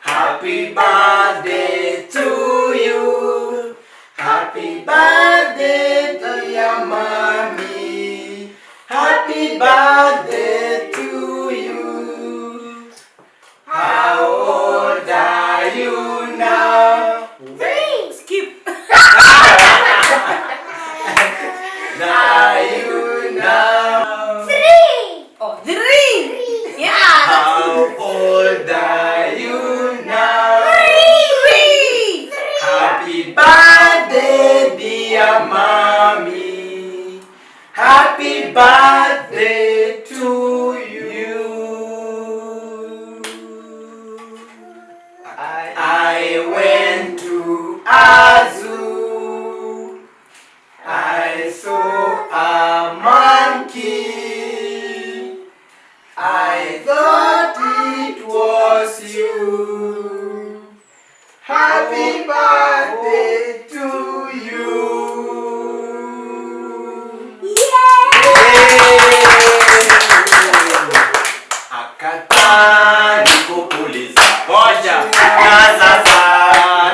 Happy birthday to you. Happy birthday dear mommy. Happy birthday to you. How old are you now? Three. Skip. Are you now? Three. Oh, three. Yeah. How old are you now? Three. Happy birthday, dear mommy. Happy birthday to you. I went to a zoo. I saw a monkey. I thought it was you. Happy birthday to you. Akata nikupuliza moja na sasa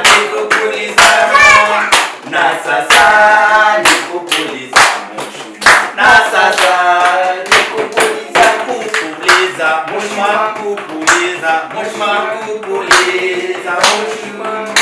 nikupuliza na sasa nikupuliza na sasa nikupuliza kupuliza mushma kupuliza mushma kupuliza mushma.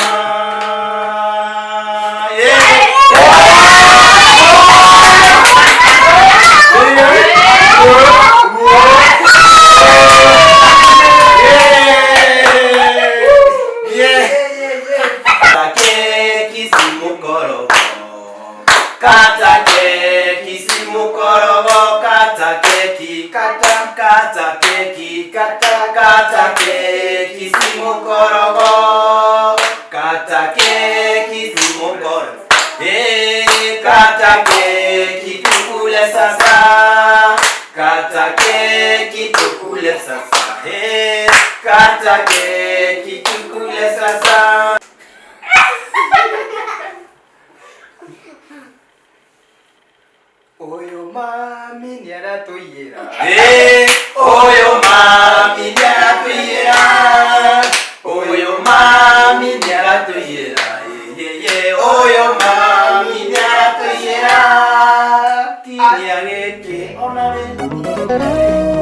Kata keki si mukorogo, kata keki, kata keki, kata keki si mukorogo, kata keki si mukorogo. Kata keki tukule sasa, kata keki tukule sasa, kata keki tukule sasa. Oyo mami niaratuyira. Oyo mami niaratuyira. Oyo mami niaratuyira. Oyo mami niaratuyira. Tini areke onare.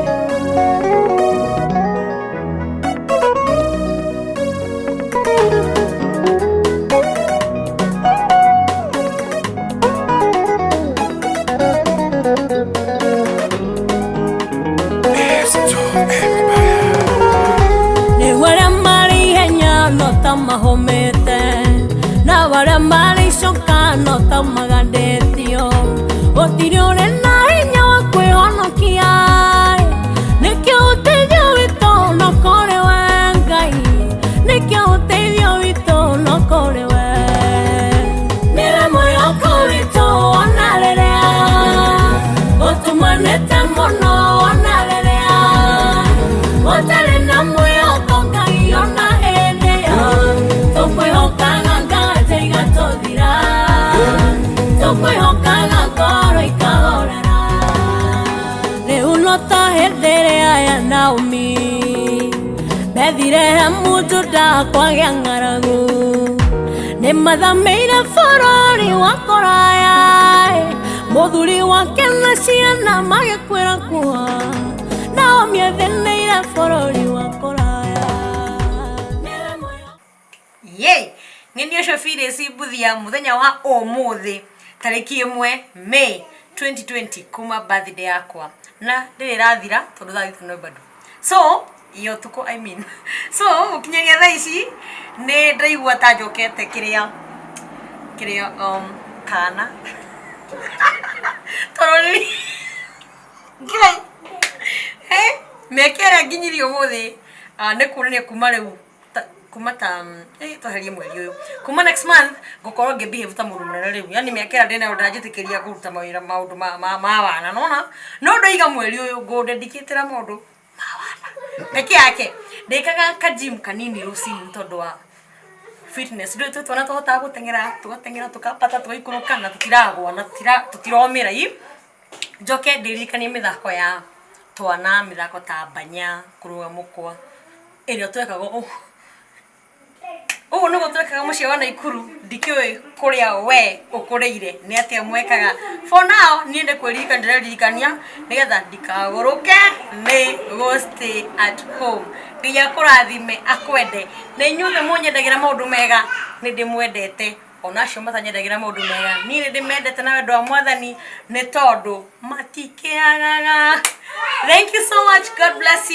shoka no tamagandetio otiriore na hinya wa kwihonokia nikio uteithio wito no kore we Ngai nikio uteithio wito no kore we nire moyo wito onalerea otumanete mono onalerea otare na moyo Ngai ona endea tokwehokaga ngate igatũthira tokwehokaga ngoro ikahorera rĩu no ta hĩndĩ ĩrĩa ya Naomi Bethlehem ndakwagia ng'aragu nĩmathamĩire bũrũri wa kũraya mũthuri wake na ciana magĩkuĩra kuo Naomi athĩnĩire bũrũri wa kũraya. Yay! Ngenio shofire si buthia muthenya wa umuthi tariki 1 May 2020 kuma birthday yakwa na ndĩrĩrathira tondu thathitũ no bado so iyo tuko so ukinyagia thaa ici nĩ ndaigua ta njokete kiria kana torori mekera nginyirio muthi nĩ kuonania kuma rĩu kuma ta tweherie mweri uyu kuma next month ngukorwo ngibehave ta mundu munene riu yani miakera ndina ndanjitikiria kuruta mawira maundu ma wana nona no ndoiga mweri uyu ngudedikitira maundu ma wana peke yake ndikaga ka gym kanini rucini tondu wa fitness ndio tutona tuhota tugatengera tukapata tugaikuruka na tutiragwa na tutiromira njoke ndirikanie mithako ya twana mithako ta banya kuruga mukwa irio twekaga no gutwekaga mucie wa Naikuru ndikiwe kuria we ukuriire ni atia mwekaga for now niende kwirika ndiririkania nigetha ndikaguruke ni go stay at home nginya kurathime akwende ni nyume munyendagira maundu mega ni ndimwendete onacio matanyendagira maundu mega ni ndimendete na wendo wa Mwathani ni tondu matikiagaga. Thank you so much. God bless you.